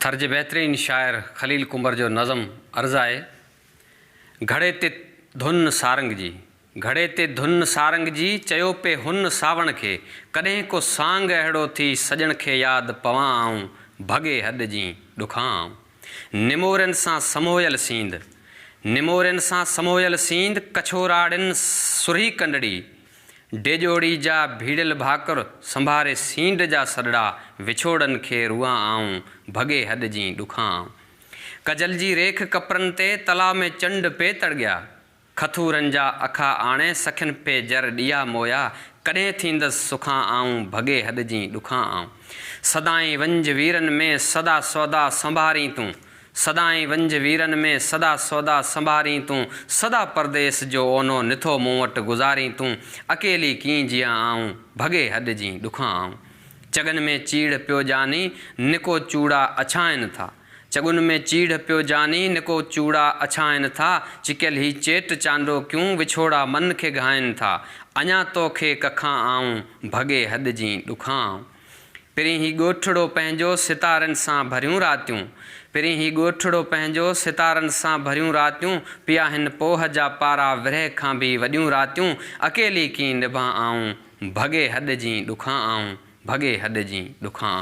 तर्ज बेहतरीन शायर खलील कुंबर जो नज़म अर्ज़ आहे। घड़े ते धुन सारंग जी, घड़े ते धुन सारंग जी, चयो पे हुन सावण खे, कॾहिं को सांग अहिड़ो थी सजण खे यादि पवां आऊं, भॻे हद जी ॾुखां। निमोरनि सां समोयल सींद, निमोरनि सां समोयल सींद, कछोराड़िन सुरही कंडड़ी, डेजोड़ी जा भीड़ियल भाकुर, संभारे सींड जा सॾड़ा, विछोड़नि खे रुआं आऊं, भॻे हद जी ॾुखां। कजल जी रेख कपरनि ते तलाउ में चंड पे तड़गिया, खथूरनि जा अखा आणे सखियुनि पे जर ॾिया मोया, कॾहिं थींदसि सुखां आऊं, भॻे हद जी ॾुखां आऊं। सदाईं वंज वीरनि में सदा सौदा संभारी तूं, सदाईं वंज वीरनि में सदा सौदा संभारी तूं, सदा परदेस जो ओनो निथो मूं वटि गुज़ारी तूं, अकेली कीअं जियां आऊं, भॻे हद जी ॾुखां आऊं। चगन में चीड़ पियो जानी, निको चूड़ा अछाइनि था, चगुन में चीड़ पियो जानी, निको चूड़ा अछाइनि था, चिकियल ही चेट चांडो क्यों, विछोड़ा मन खे घाइनि था, अञा तोखे कखां आऊं, भॻे हद जी ॾुखां आऊं। पहिरीं ही ॻोठड़ो पंहिंजो सितारनि सां भरियूं रातियूं, पहिरीं ही ॻोठड़ो पंहिंजो सितारनि सां भरियूं रातियूं, पिया हिन पोह जा पारा विरह खां बि वॾियूं रातियूं, अकेली कीअं निभां आऊं, भॻे हद जी ॾुखां आऊं, भॻे हद जी ॾुखां।